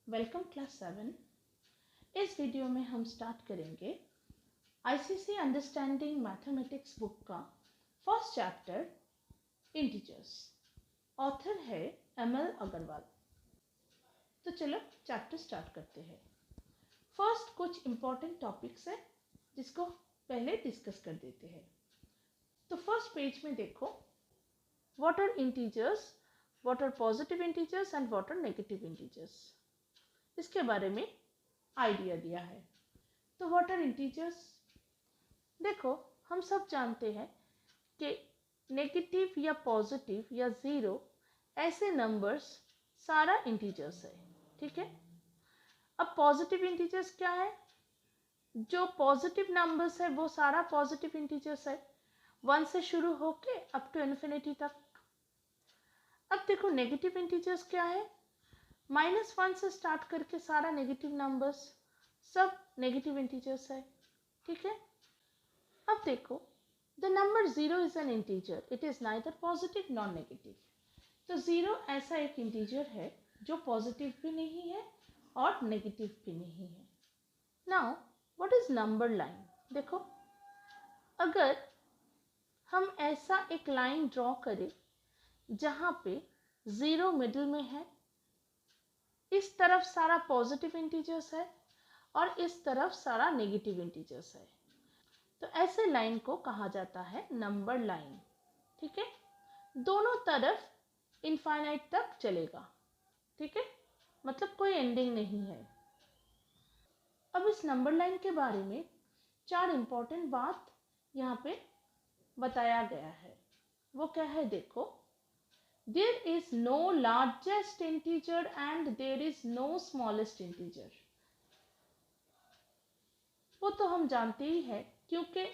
Welcome class 7। इस video में हम स्टार्ट करेंगे आईसीएसई अंडरस्टैंडिंग मैथमेटिक्स बुक का फर्स्ट चैप्टर इंटीजर्स। ऑथर है एमएल अग्रवाल। तो चलो चैप्टर स्टार्ट करते हैं। फर्स्ट कुछ इम्पोर्टेंट टॉपिक्स है जिसको पहले डिस्कस कर देते हैं। तो फर्स्ट पेज में देखो, what are integers, what are positive integers and what are negative integers, इसके बारे में आइडिया दिया है। तो व्हाट आर इंटीजर्स, देखो हम सब जानते हैं कि नेगेटिव या पॉजिटिव या ज़ीरो ऐसे नंबर्स सारा इंटीजर्स है, ठीक है। अब पॉजिटिव इंटीजर्स क्या है? जो पॉजिटिव नंबर्स है वो सारा पॉजिटिव इंटीजर्स है, 1 से शुरू होके अप टू इन्फिनिटी तक। अब देखो नेगेटिव इंटीजर्स क्या है? -1 से स्टार्ट करके सारा नेगेटिव नंबर्स सब नेगेटिव इंटीजर्स है, ठीक है। अब देखो, the number 0 is an integer, it is neither positive nor negative. तो 0 ऐसा एक इंटीजर है जो पॉजिटिव भी नहीं है और नेगेटिव भी नहीं है। Now what is number line? देखो, अगर हम ऐसा एक लाइन ड्रॉ करें जहाँ पे 0 मिडिल में है, इस तरफ सारा पॉजिटिव इंटीजर्स है और इस तरफ सारा नेगेटिव इंटीजर्स है, तो ऐसे लाइन को कहा जाता है नंबर लाइन, ठीक है। दोनों तरफ इनफाइनाइट तक चलेगा, ठीक है, मतलब कोई एंडिंग नहीं है। अब इस नंबर लाइन के बारे में 4 इंपॉर्टेंट बात यहाँ पे बताया गया है। वो क्या है? देखो, there is no largest integer and there is no smallest integer। वो तो हम जानते ही है, क्योंकि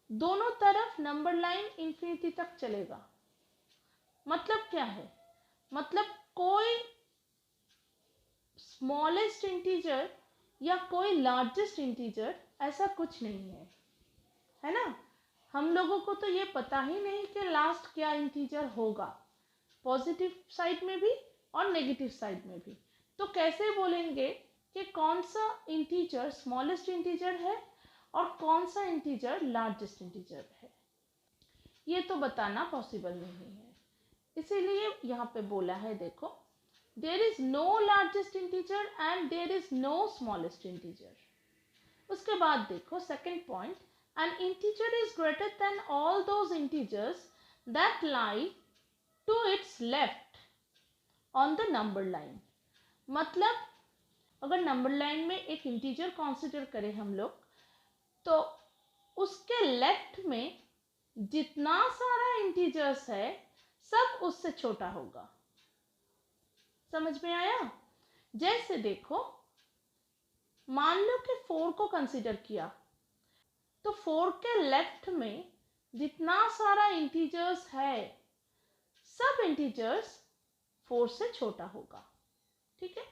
दोनों तरफ नंबर लाइन इंफिनिटी तक चलेगा। मतलब क्या है? मतलब कोई स्मॉलेस्ट इंटीजर या कोई लार्जेस्ट इंटीजर ऐसा कुछ नहीं है ना। हम लोगों को तो ये पता ही नहीं कि लास्ट क्या इंटीजर होगा, पॉजिटिव साइड में भी और नेगेटिव साइड में भी। तो कैसे बोलेंगे कि कौन सा इंटीजर स्मॉलेस्ट इंटीजर है और कौन सा इंटीजर लार्जेस्ट इंटीजर है? ये तो बताना पॉसिबल नहीं है, इसीलिए यहाँ पे बोला है, देखो, there is no largest integer and there is no smallest integer. उसके बाद देखो second point, an integer is greater than all those integers that lie to its left on the number line। मतलब अगर नंबर लाइन में एक integer consider करें हम लोग, तो उसके लेफ्ट में जितना सारा इंटीजर्स है सब उससे छोटा होगा। समझ में आया? जैसे देखो, मान लो कि 4 को कंसीडर किया, तो 4 के लेफ्ट में जितना सारा इंटीजर्स है सब इंटीजर्स 4 से छोटा होगा, ठीक है।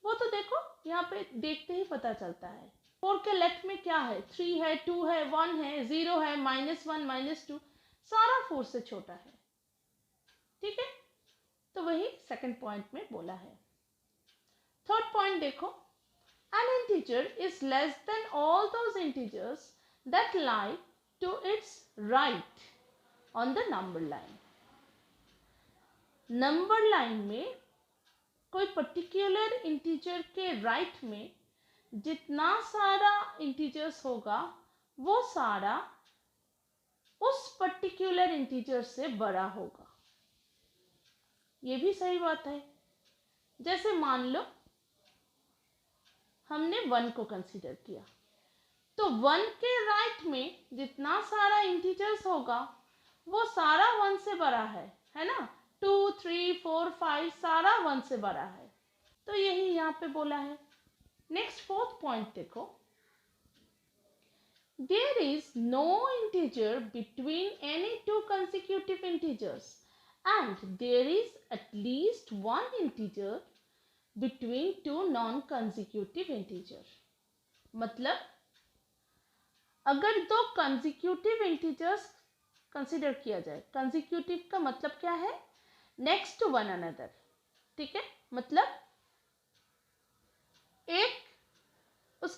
वो तो देखो यहाँ पे देखते ही पता चलता है। 4 के लेफ्ट में क्या है? 3 है, 2 है, 1 है, 0 है, -1, -2, सारा 4 से छोटा है, ठीक है। तो वही सेकंड पॉइंट में बोला है। थर्ड पॉइंट देखो, an integer is less than all those integers that lie to its right on the number line। Number line में कोई पर्टिकुलर इंटीजर के राइट में जितना सारा इंटीजर्स होगा वो सारा उस पर्टिकुलर इंटीजर से बड़ा होगा। ये भी सही बात है। जैसे मान लो हमने 1 को कंसीडर किया, तो 1 के राइट में जितना सारा इंटीजर्स होगा वो सारा 1 से बड़ा है ना। 2, 3, 4, 5 सारा 1 से बड़ा है, तो यही यहाँ पे बोला है। नेक्स्ट फोर्थ पॉइंट देखो, there is no integer between any 2 consecutive integers and there is at least 1 integer between 2 non-consecutive integer। मतलब अगर 2 consecutive integers कंसीडर किया जाए, consecutive का मतलब क्या है? नेक्स्ट टू वन अनदर, ठीक है। मतलब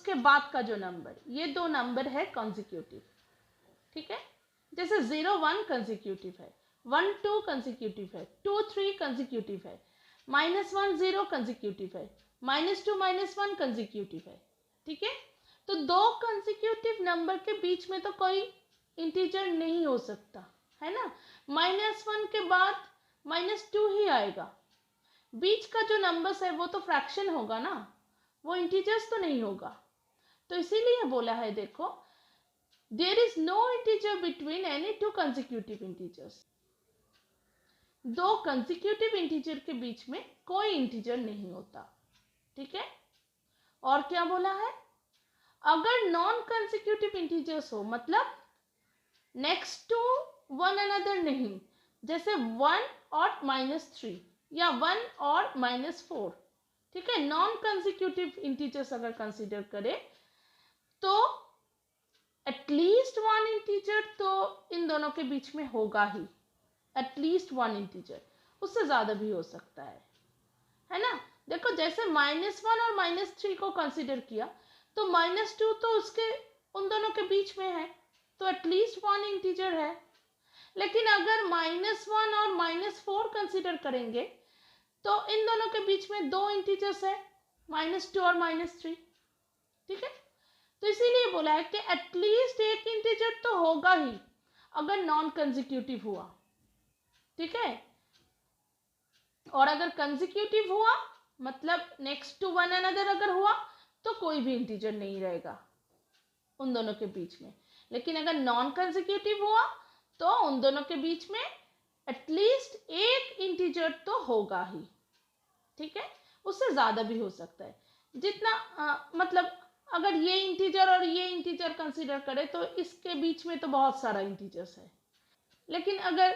उसके बाद का जो नंबर, ये दो नंबर है कंसेक्यूटिव, ठीक है। जैसे 0 1 कंसेक्यूटिव है, 1 2 कंसेक्यूटिव है, 2 3 कंसेक्यूटिव है, -1 0 कंसेक्यूटिव है, -2 -1 कंसेक्यूटिव है, ठीक है। तो दो कंसेक्यूटिव नंबर के बीच में तो कोई इंटीजर नहीं हो सकता, है ना। -1 के बाद -2 ही आएगा, बीच का जो नंबर्स है वो तो फ्रैक्शन होगा ना, वो इंटीजर्स तो नहीं होगा। तो इसीलिए बोला है, देखो, there is no integer between any two consecutive integers. दो कंसेक्यूटिव इंटीजर के बीच में कोई इंटीजर नहीं होता, ठीक है। और क्या बोला है, अगर नॉन कंसेक्यूटिव इंटीजर्स हो, मतलब नेक्स्ट टू वन अनदर नहीं, जैसे 1 और -3 या 1 और -4, ठीक है। नॉन कंसेक्यूटिव इंटीजर्स अगर कंसीडर करें तो एटलीस्ट वन इंटीजर तो इन दोनों के बीच में होगा ही, एटलीस्ट वन इंटीजर, उससे ज़्यादा भी हो सकता है ना। देखो, जैसे -1 और -3 को कंसीडर किया तो -2 तो उसके उन दोनों के बीच में है, तो एटलीस्ट वन इंटीजर है। लेकिन अगर -1 और -4 कंसीडर करेंगे तो इन दोनों के बीच में दो इंटीजर्स है, -2 और -3, ठीक है। तो इसीलिए बोला है कि एटलीस्ट एक इंटीजर तो होगा ही अगर नॉन कंसेक्यूटिव हुआ, ठीक है। और अगर कंसेक्यूटिव हुआ, मतलब नेक्स्ट टू वन अनदर अगर हुआ, तो कोई भी इंटीजर नहीं रहेगा उन दोनों के बीच में। लेकिन अगर नॉन कंसेक्यूटिव हुआ तो उन दोनों के बीच में एटलीस्ट एक इंटीजर तो होगा ही, ठीक है। उससे ज़्यादा भी हो सकता है, जितना मतलब अगर ये इंटीजर और ये इंटीजर कंसीडर करें तो इसके बीच में तो बहुत सारा इंटीजर्स है। लेकिन अगर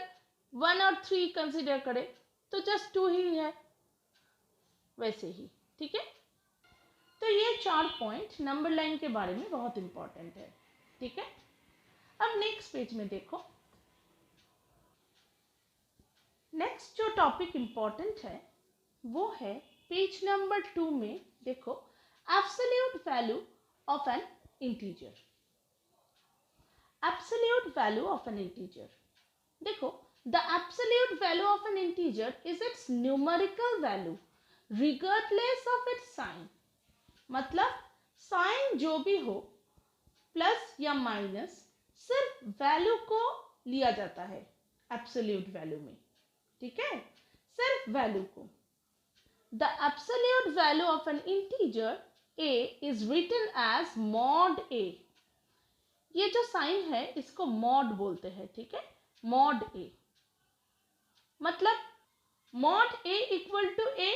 1 और 3 कंसीडर करें तो जस्ट 2 ही है, वैसे ही, ठीक है। तो ये 4 पॉइंट नंबर लाइन के बारे में बहुत इंपॉर्टेंट है, ठीक है। अब नेक्स्ट पेज में देखो, नेक्स्ट जो टॉपिक इंपॉर्टेंट है वो है पेज नंबर 2 में, देखो, absolute value of an integer. Absolute value of an integer, देखो, the absolute value of an integer is its numerical value regardless of its sign. मतलब साइन जो भी हो, प्लस या माइनस, सिर्फ वैल्यू को लिया जाता है एब्सोल्यूट वैल्यू में, ठीक है, सिर्फ वैल्यू को। The absolute value of an integer a is written as mod a। ये जो साइन है इसको मॉड बोलते हैं, ठीक है, मॉड a। मतलब mod a equal to a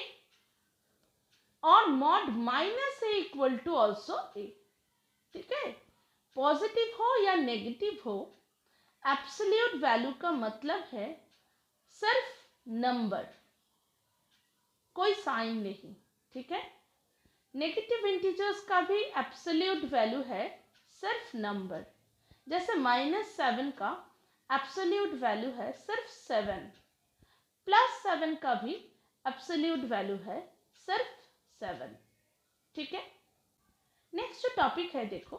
और mod -a equal to also a, ठीक है। पॉजिटिव हो या नेगेटिव हो, एब्सोल्यूट वैल्यू का मतलब है सिर्फ नंबर, कोई साइन नहीं, ठीक है। नेगेटिव इंटीजर्स का भी एब्सोल्यूट वैल्यू है सिर्फ नंबर, जैसे -7 का एब्सोल्यूट वैल्यू है सिर्फ 7, +7 का भी एब्सोल्यूट वैल्यू है सिर्फ 7, ठीक है। नेक्स्ट जो टॉपिक है, देखो,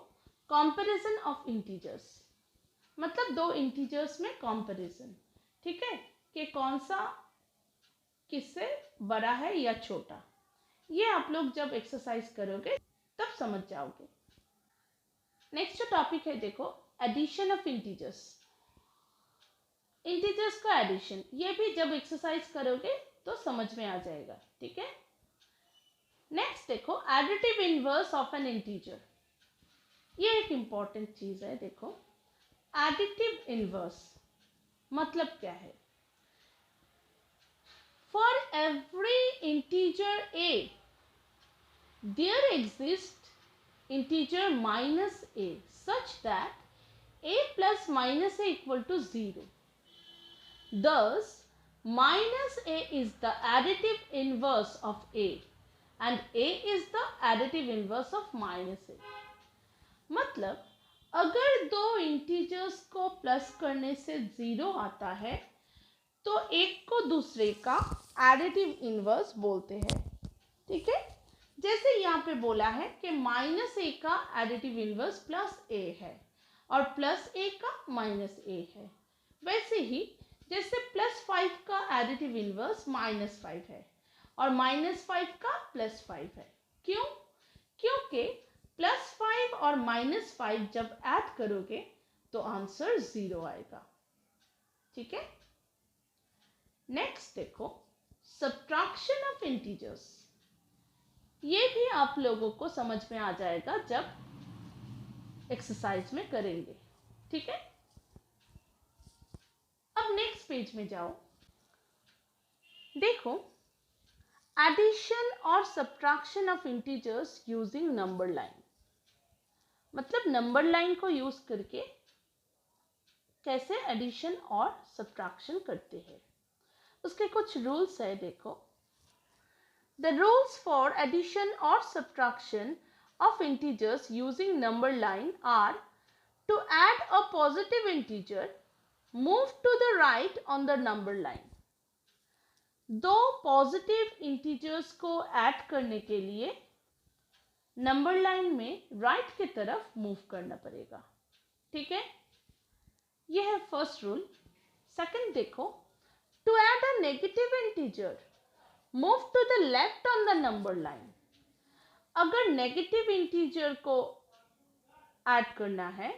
कंपैरिजन ऑफ इंटीजर्स। मतलब दो इंटीजर्स में कंपैरिजन, ठीक है, कि कौन सा किससे बड़ा है या छोटा। ये आप लोग जब एक्सरसाइज करोगे तब समझ जाओगे। नेक्स्ट जो टॉपिक है, देखो, एडिशन ऑफ इंटीजर्स। इंटीजर्स का एडिशन, ये भी जब एक्सरसाइज करोगे तो समझ में आ जाएगा, ठीक है। नेक्स्ट देखो, additive inverse of an integer. ये एक इंपॉर्टेंट चीज है, देखो, एडिटिव इनवर्स मतलब क्या है। For every integer a, there exists integer -a such that a plus -a equal to 0. Thus, -a is the additive inverse of a and a is the additive inverse of -a. मतलब अगर दो integers को plus करने से 0 आता है तो एक को दूसरे का एडिटिव इनवर्स बोलते हैं, ठीक है। जैसे यहाँ पे बोला है कि -a का एडिटिव इनवर्स +a है और +a का -a है, वैसे ही जैसे +5 का एडिटिव इनवर्स -5 है और -5 का +5 है। क्यों? क्योंकि +5 और -5 जब ऐड करोगे तो आंसर 0 आएगा। ठीक है, नेक्स्ट देखो, सब्ट्रैक्शन ऑफ इंटीजर्स। ये भी आप लोगों को समझ में आ जाएगा जब एक्सरसाइज में करेंगे। ठीक है, अब नेक्स्ट पेज में जाओ। देखो, एडिशन और subtraction of integers using number line, मतलब नंबर लाइन को यूज करके कैसे एडिशन और सब्ट्रैक्शन करते हैं, उसके कुछ रूल्स है। देखो, the rules for addition or subtraction of integers using number line are to add a positive integer, move to the right on the number line. दो पॉजिटिव इंटीजर्स को ऐड करने के लिए नंबर लाइन में right की तरफ move करना पड़ेगा। ठीक है, यह है फर्स्ट रूल। सेकंड देखो, to add a negative integer move to the left on the number line. अगर नेगेटिव इंटीजर को ऐड करना है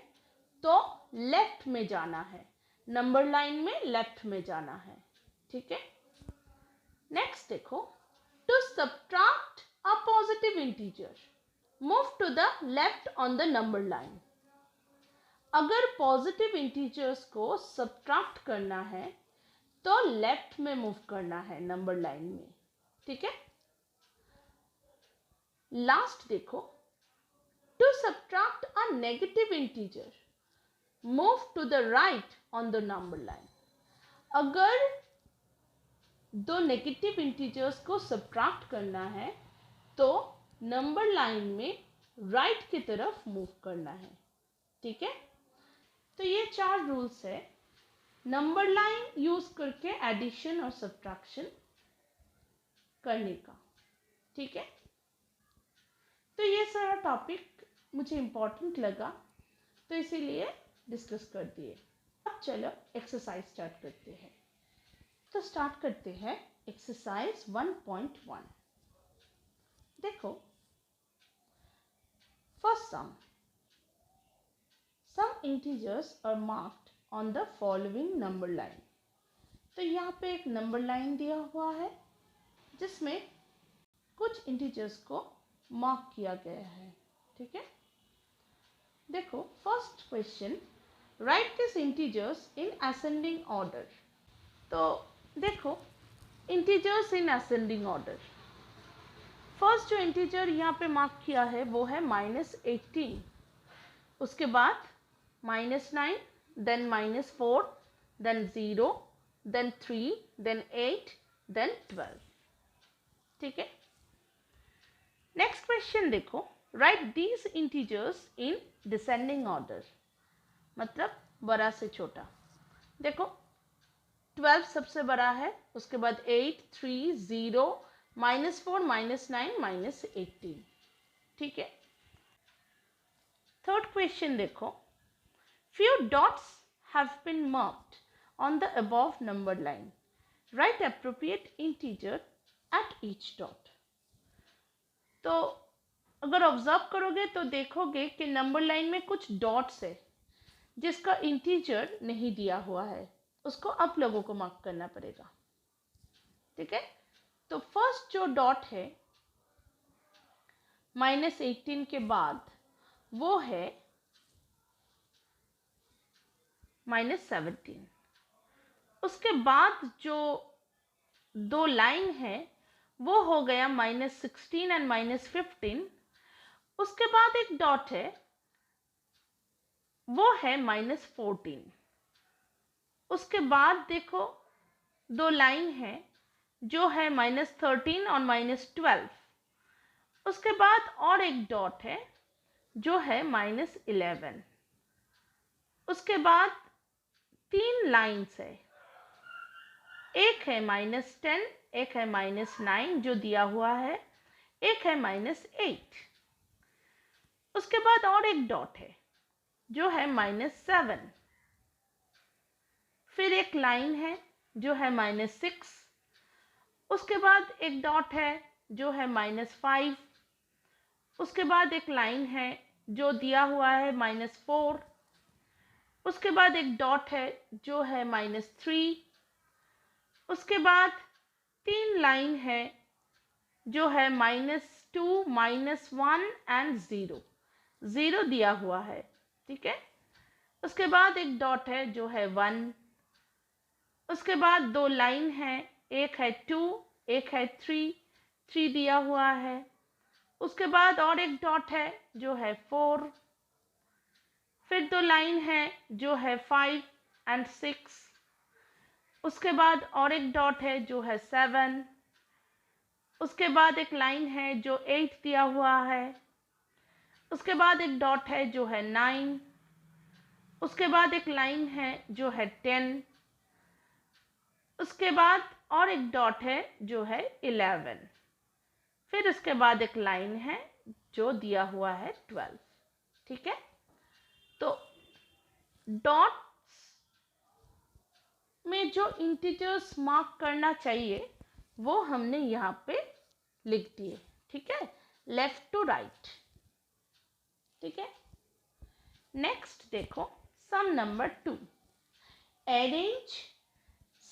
तो लेफ्ट में जाना है, नंबर लाइन में लेफ्ट में जाना है। ठीक है, नेक्स्ट देखो, to subtract a positive integer move to the left on the number line. अगर पॉजिटिव इंटीजर्स को सब्ट्रैक्ट करना है तो लेफ्ट में मूव करना है नंबर लाइन में। ठीक है, लास्ट देखो, to subtract a negative integer move to the right on the number line. अगर दो नेगेटिव इंटीजर्स को सब्ट्रैक्ट करना है तो नंबर लाइन में राइट की तरफ मूव करना है। ठीक है, तो ये 4 रूल्स है नंबर लाइन यूज करके एडिशन और सब्ट्रैक्शन करने का। ठीक है, तो ये सारा टॉपिक मुझे इम्पोर्टेंट लगा तो इसीलिए डिस्कस कर दिए। अब चलो एक्सरसाइज स्टार्ट करते हैं। तो स्टार्ट करते हैं एक्सरसाइज 1.1। देखो, first some integers are marked on the following number line. तो यहाँ पे एक नंबर लाइन दिया हुआ है जिसमें कुछ इंटीजर्स को मार्क किया गया है। ठीक है, देखो, first question, right this integers in ascending order. तो देखो, integers in ascending order, first जो इंटीजर यहाँ पे मार्क किया है वो है -18, उसके बाद -9, then -4, then 0, then 3, then 8, then 12। ठीक है, नेक्स्ट क्वेश्चन देखो, write these integers in descending order, मतलब बड़ा से छोटा। देखो, 12 सबसे बड़ा है, उसके बाद 8, 3, 0, -4, -9, -18। ठीक है, थर्ड क्वेश्चन देखो, few dots have been marked on the above number line, write appropriate integer at each dot। तो अगर ऑब्जर्व करोगे तो देखोगे कि नंबर लाइन में कुछ डॉट्स है जिसका इंटीजर नहीं दिया हुआ है, उसको आप लोगों को मार्क करना पड़ेगा। ठीक है, तो फर्स्ट जो डॉट है -18 के बाद वो है -17। उसके बाद जो दो लाइन है वो हो गया -16 एंड -15। उसके बाद एक डॉट है वो है -14। उसके बाद देखो दो लाइन है जो है -13 और -12। उसके बाद और एक डॉट है जो है -11। उसके बाद 3 लाइन्स है, एक है -10, एक है -9 जो दिया हुआ है, एक है -8, उसके बाद और एक डॉट है जो है -7, फिर एक लाइन है जो है -6, उसके बाद एक डॉट है जो है -5, उसके बाद एक लाइन है जो दिया हुआ है -4, उसके बाद एक डॉट है जो है -3, उसके बाद 3 लाइन है जो है -2, -1 एंड 0, 0 दिया हुआ है, ठीक है। उसके बाद एक डॉट है जो है 1, उसके बाद 2 लाइन है, एक है 2, एक है 3, 3 दिया हुआ है, उसके बाद और एक डॉट है जो है 4, फिर 2 लाइन है जो है 5 एंड 6, उसके बाद और एक डॉट है जो है 7, उसके बाद एक लाइन है जो 8 दिया हुआ है, उसके बाद एक डॉट है जो है 9, उसके बाद एक लाइन है जो है 10, उसके बाद और एक डॉट है जो है 11, फिर उसके बाद एक लाइन है जो दिया हुआ है 12, ठीक है। तो डॉट्स में जो इंटीजर्स मार्क करना चाहिए वो हमने यहाँ पे लिख दिए, ठीक है, लेफ्ट टू राइट, ठीक है। नेक्स्ट देखो sum number 2, arrange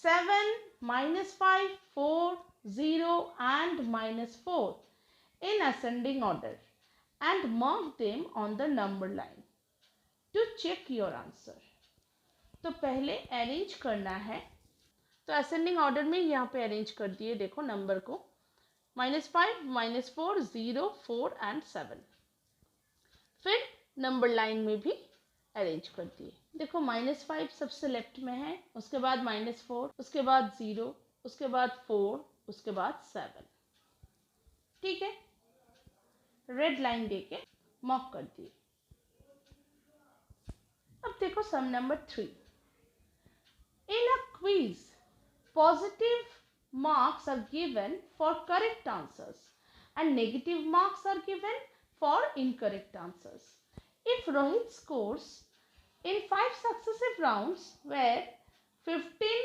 7, -5, 4, 0 and -4 in ascending order and mark them on the number line to check your answer। तो पहले अरेंज करना है, तो असेंडिंग ऑर्डर में यहाँ पे अरेंज कर दिए, देखो नंबर को -5, -4, 0, 4 एंड 7, फिर नंबर लाइन में भी अरेंज कर दिए। देखो -5 सबसे लेफ्ट में है, उसके बाद -4, उसके बाद 0, उसके बाद 4, उसके बाद 7, ठीक है, रेड लाइन देके मार्क कर दिए। अब देखो sum number 3, in a quiz positive marks are given for correct answers and negative marks are given for incorrect answers. If Rohit scores in 5 successive rounds were 15,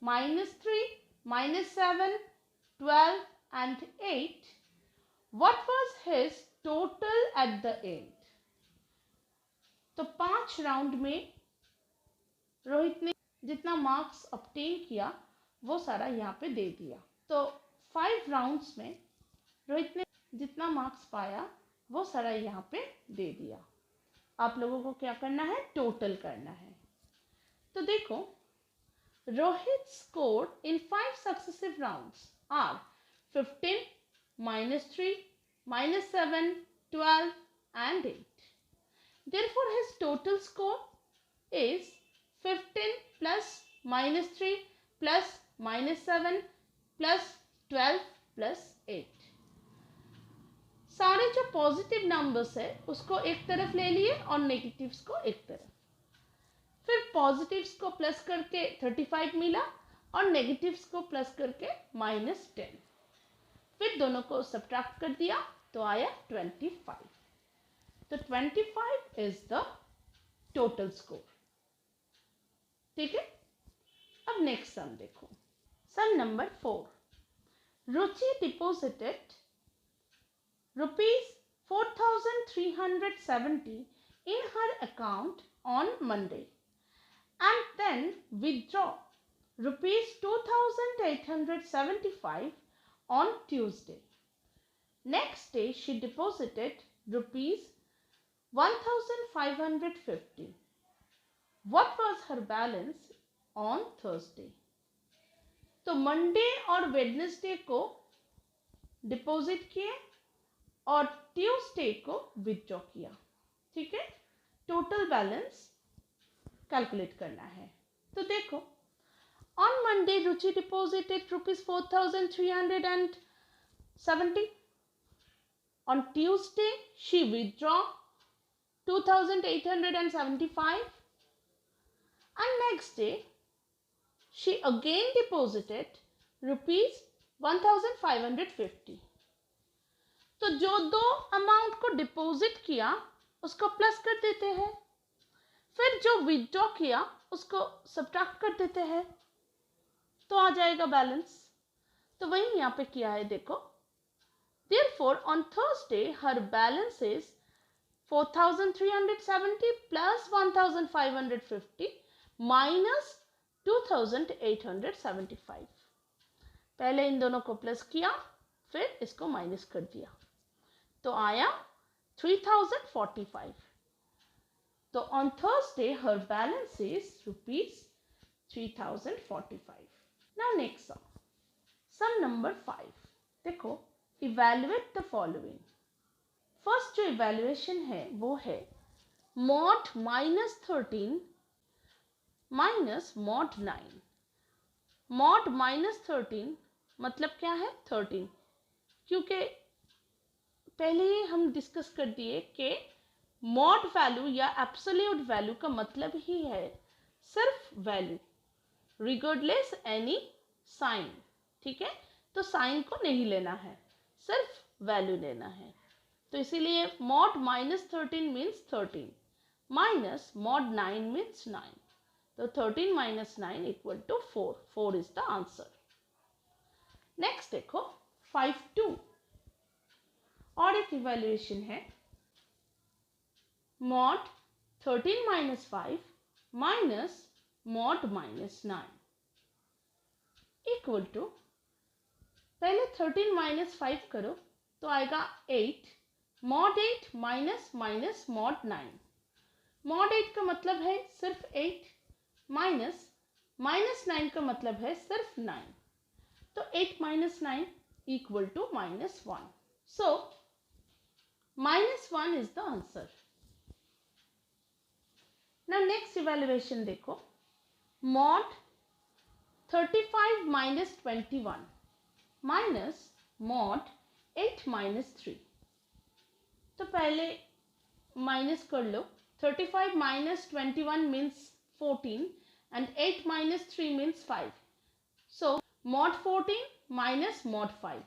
-3, -7, 12 and 8, what was his total at the end? तो 5 round में रोहित ने जितना marks obtain किया वो सारा यहाँ पे दे दिया। तो 5 राउंड्स में रोहित ने जितना मार्क्स पाया वो सारा यहाँ पे दे दिया। आप लोगों को क्या करना है, टोटल करना है। तो देखो Rohit score in 5 successive rounds are 15, -3, -7, 12 and 8. Therefore his total score is 15 plus -3 plus -7 plus 12 plus 8। सारे जो पॉजिटिव नंबर्स है उसको एक तरफ ले लिए और नेगेटिव्स को एक तरफ, फिर पॉजिटिव्स को प्लस करके 35 मिला और नेगेटिव्स को प्लस करके -10, फिर दोनों को सब्ट्रैक्ट कर दिया तो आया 25। तो 25 इज द टोटल स्कोर, ठीक है। अब नेक्स्ट सम देखो, sum number 4, Ruchi deposited ₹4,370 in her account on Monday and then withdraw ₹2,875 on Tuesday. Next day she deposited ₹1,550. What was her balance on Thursday? तो मंडे और वेडनेसडे को deposit किए और Tuesday को विथड्रॉ किया, ठीक है। टोटल बैलेंस कैलकुलेट करना है। तो देखो on Monday Ruchi deposited ₹4,370, on Tuesday she withdraw 2,875 and next day she again deposited ₹1,550. तो जो दो अमाउंट को डिपॉजिट किया उसको प्लस कर देते हैं, फिर जो विथड्रॉ किया उसको सब्ट्रैक्ट कर देते हैं, तो आ जाएगा बैलेंस। तो वही यहाँ पे किया है, देखो। Therefore, on Thursday, her balance is 4,370 plus 1,550 minus 2,875। पहले इन दोनों को प्लस किया, फिर इसको माइनस कर दिया, तो आया 3,045। तो on Thursday, her balance is rupees 3,045। Now next sum. Sum number 5. देखो, evaluate the following. फर्स्ट जो इवेल्युएशन है वो है मॉड -13 माइनस मॉड 9। मॉड -13 मतलब क्या है? 13, क्योंकि पहले ही हम डिस्कस कर दिए कि मॉड वैल्यू या एब्सोल्यूट वैल्यू का मतलब ही है सिर्फ वैल्यू, रिगार्डलेस एनी साइन। ठीक है, तो साइन को नहीं लेना है, सिर्फ वैल्यू लेना है। तो इसीलिए mod -13 means 13 minus mod 9 means 9। तो 13 minus 9 equal to 4। 4 is the answer. Next देखो 5(2). और एक इवेल्युएशन है mod 13 minus 5 minus mod -9 equal to, पहले 13 माइनस 5 करो तो आएगा 8। Mod 8 minus minus mod 9। Mod 8 का मतलब है सिर्फ 8 माइनस माइनस 9 का मतलब है सिर्फ 9। तो 8 minus 9 equal to -1। So -1 is the answer. Now next evaluation देखो, mod 35 minus 21 minus mod 8 minus 3। तो पहले माइनस कर लो। 35 minus 21 means 14 and 8 minus 3 means 5। So mod 14 minus mod 5।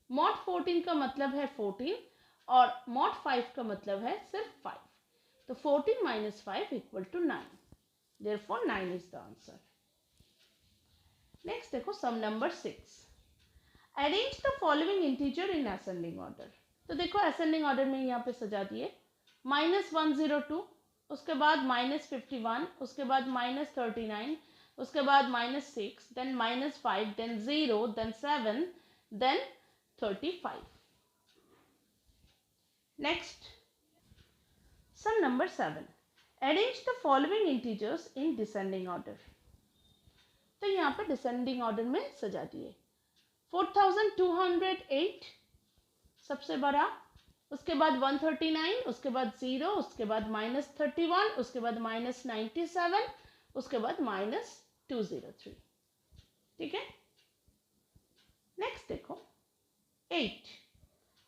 Mod 14 का मतलब है 14 और मॉड 5 का मतलब है सिर्फ 5। तो 14 minus 5 equal to 9। Therefore 9 is the answer. Next देखो sum number 6। Arrange the following integer in ascending order. तो देखो असेंडिंग ऑर्डर में यहाँ पे सजा दिए। -102, उसके बाद -51, उसके बाद -39, उसके बाद -6, then -5, then 0, then 7, then 35। Next some number 7। Arrange the following integers in descending order. तो यहाँ पे डिसेंडिंग ऑर्डर में सजा दिए। 4208 सबसे बड़ा, उसके बाद 139, उसके बाद 0, उसके बाद -31, उसके बाद -97, उसके बाद -203। ठीक है। नेक्स्ट देखो 8।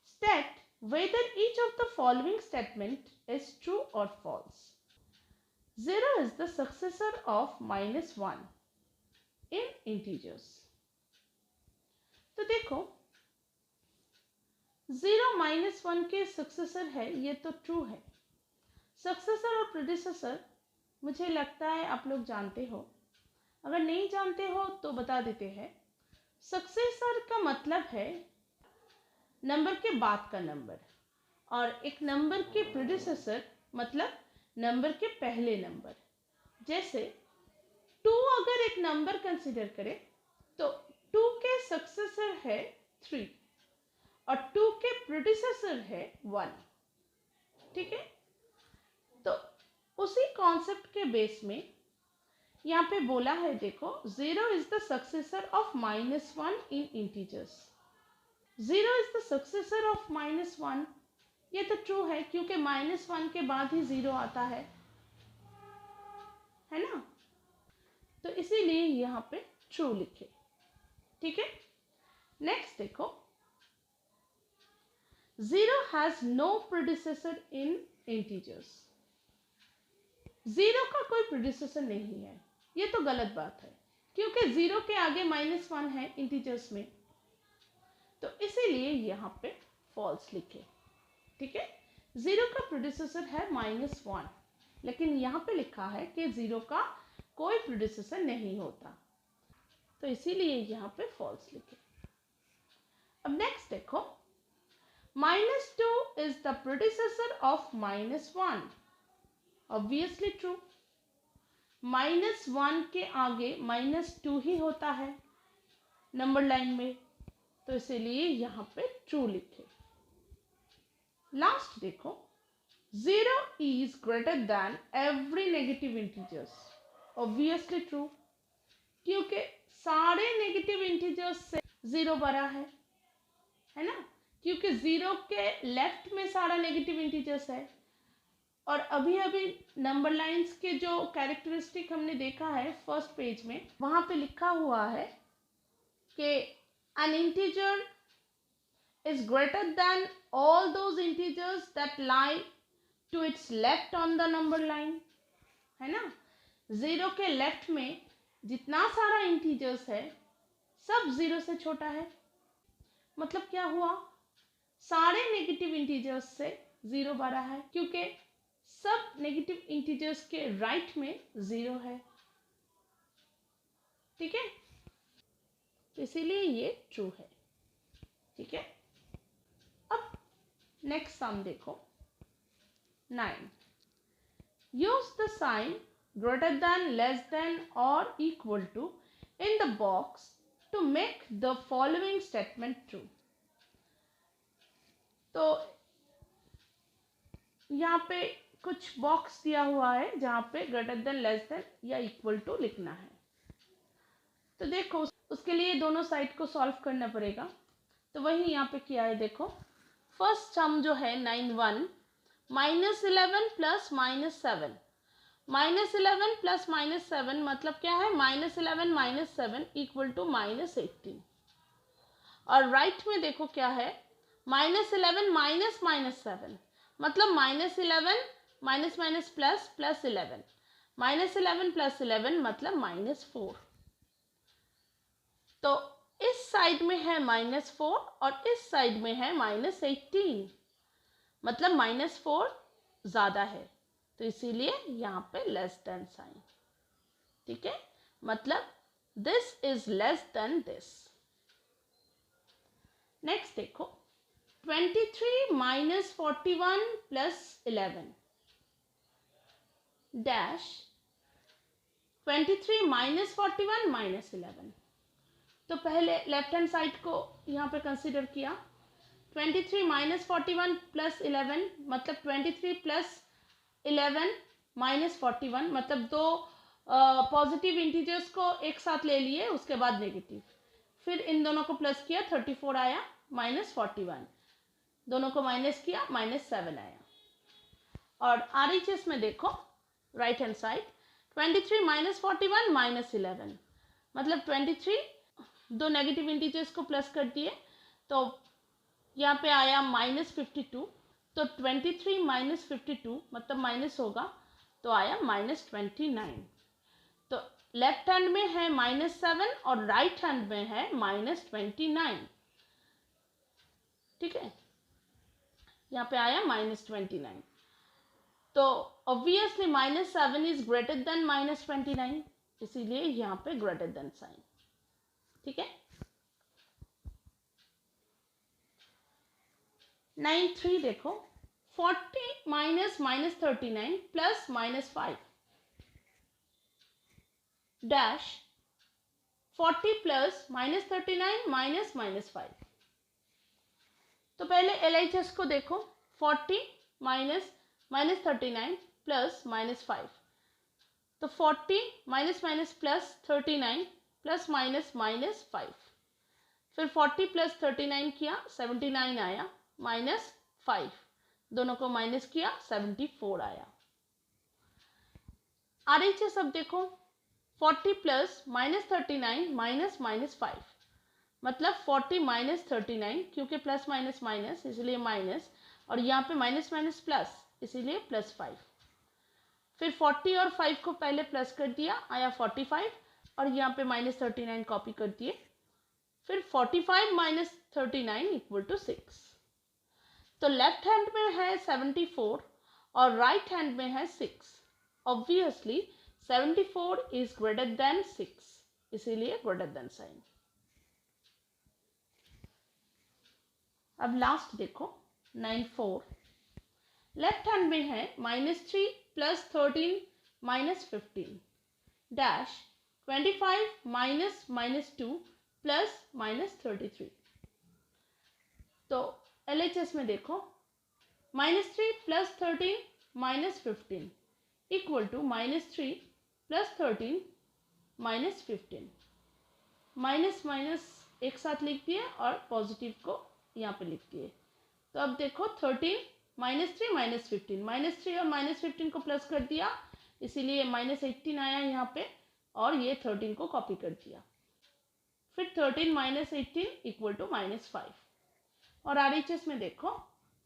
State whether each of the following statement is true और false. 0 is the successor of -1 in integers. तो देखो 0 -1 के सक्सेसर है, ये तो ट्रू है। सक्सेसर और प्रेडिसेसर मुझे लगता है आप लोग जानते हो, अगर नहीं जानते हो तो बता देते हैं। सक्सेसर का मतलब है नंबर के बाद का नंबर, और एक नंबर के प्रेडिसेसर मतलब नंबर के पहले नंबर। जैसे 2 अगर एक नंबर कंसिडर करें तो 2 के सक्सेसर है 3 और 2 के प्रेडिसेसर है 1। ठीक है, तो उसी कॉन्सेप्ट के बेस में यहाँ पे बोला है, देखो 0 is the successor of -1 in integers. 0 is the successor of -1, ये तो ट्रू है क्योंकि -1 के बाद ही 0 आता है ना। तो इसीलिए यहाँ पे ट्रू लिखे। ठीक है। नेक्स्ट देखो 0 has no predecessor in integers। 0 का कोई प्रेडिसेसर नहीं है, ये तो गलत बात है क्योंकि 0 के आगे -1 है इंटीजर्स में, तो इसीलिए यहाँ पे फॉल्स लिखे। ठीक है, 0 का प्रोड्यूसर है -1, लेकिन यहाँ पे लिखा है कि 0 का कोई प्रोड्यूसर नहीं होता, तो इसीलिए यहाँ पे फॉल्स लिखे। अब नेक्स्ट देखो, -2 is the producer of -1, obviously true. -1 के आगे -2 ही होता है नंबर लाइन में, तो इसीलिए यहाँ पे ट्रू लिखे। लास्ट देखो, 0 is greater than every negative integers, obviously true, क्योंकि सारे नेगेटिव इंटीजर्स से 0 बड़ा है ना, क्योंकि 0 के लेफ्ट में सारा नेगेटिव इंटीजर्स है। और अभी अभी नंबर लाइंस के जो कैरेक्टरिस्टिक हमने देखा है फर्स्ट पेज में, वहां पे लिखा हुआ है कि an integer is greater than all those integers that lie to its left on the number line, है ना। 0 के लेफ्ट में जितना सारा इंटीजर्स है सब 0 से छोटा है। मतलब क्या हुआ, सारे नेगेटिव इंटीजर्स से 0 बड़ा है, क्योंकि सब नेगेटिव इंटीजर्स के राइट में 0 है। ठीक है, तो इसीलिए ये ट्रू है। ठीक है, अब नेक्स्ट सम देखो, 9, use the sign greater than, less than or equal to in the box to make the following statement true। तो यहाँ पे कुछ बॉक्स दिया हुआ है जहाँ पे ग्रेटर देन, लेस देन या इक्वल टू लिखना है। तो देखो उसके लिए दोनों साइड को सॉल्व करना पड़ेगा, तो वही यहाँ पे किया है। देखो फर्स्ट सम जो है 9(1) -11 प्लस -7, -11 प्लस -7 मतलब क्या है, -11 -7 इक्वल टू -18। और राइट में देखो क्या है, -11 माइनस -7 मतलब -11 minus minus plus plus 11, -11 plus 11 मतलब -4। तो इस साइड में है -4 और इस साइड में है -18, मतलब -4 ज़्यादा है, तो इसीलिए यहाँ पे लेस देन साइन। ठीक है, मतलब this is less than this. Next देखो, 23 minus 41 plus 11 dash 23 minus 41 minus 11। तो पहले लेफ्ट हैंड साइड को यहाँ पे कंसिडर किया। 23 माइनस 41 प्लस 11 मतलब 23 प्लस 11 माइनस 41, मतलब दो पॉजिटिव इंटीजर्स को एक साथ ले लिए, उसके बाद नेगेटिव, फिर इन दोनों को प्लस किया, 34 आया, माइनस 41, दोनों को माइनस किया, -7 आया। और RHS में देखो right hand side, 23 minus 41 minus 11 मतलब 23, दो नेगेटिव इंटीजर्स को प्लस कर दिए तो यहाँ पे आया -52, तो 23 माइनस 52 मतलब माइनस होगा, तो आया -29। तो लेफ्ट हैंड में है -7 और राइट हैंड में है -29। ठीक है, यहाँ पे आया -29, तो ऑब्वियसली -7 इज ग्रेटर देन -29, इसीलिए यहाँ पे ग्रेटर देन साइन। ठीक है, 9(3) देखो, 40 minus -39 plus -5 dash 40 plus -39 minus -5। तो पहले LHS को देखो, 40 माइनस -39 प्लस -5, तो 40 minus minus plus 39 plus minus -5, फिर 40 प्लस 39 किया, 79 आया, -5, दोनों को माइनस किया, 74 आया। RHS अब देखो, 40 प्लस -39 माइनस -5 मतलब 40 माइनस 39, क्योंकि प्लस माइनस माइनस इसलिए माइनस, और यहाँ पे माइनस माइनस प्लस इसीलिए +5, फिर 40 और 5 को पहले प्लस कर दिया, आया 45, और यहाँ पे -39 कॉपी कर दिए, फिर 45 माइनस 39 इक्वल टू 6। तो लेफ्ट हैंड में है 74 और राइट हैंड में है 6। ऑब्वियसली 74 इज ग्रेटर देन 6, इसीलिए ग्रेटर देन साइन। अब लास्ट देखो 94। लेफ्ट हैंड में है -3 + 13 - 15 डैश 25 - -2 + -33। तो LHS में देखो -3 + 13 - 15 इक्वल टू -3 + 13 - 15। माइनस माइनस एक साथ लिख दिए और पॉजिटिव को यहाँ पे लिख दिए। तो अब देखो 13 -3 - 15, -3 और -15 को प्लस कर दिया, इसीलिए -18 आया यहाँ पे, और ये 13 को कॉपी कर दिया। फिर 13 - 18 इक्वल टू -5। और RHS में देखो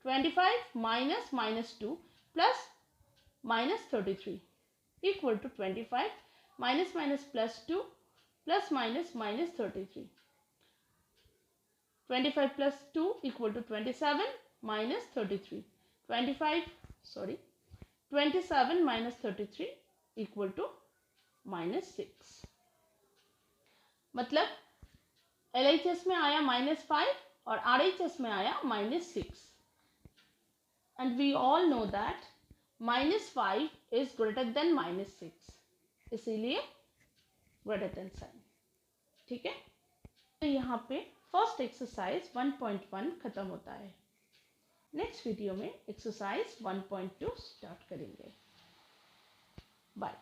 25 - -2 plus -33 equal to 25 -+2 plus -33। 25 + 2 equal to 27 -33। 27 - 33 equal to -6। मतलब LHS में आया -5 और RHS में आया -6। And we all know that -5 is greater than -6, इसीलिए ग्रेटर देन साइन। ठीक है, तो यहाँ पे फर्स्ट एक्सरसाइज 1.1 खत्म होता है। नेक्स्ट वीडियो में एक्सरसाइज 1.2 स्टार्ट करेंगे। बाय।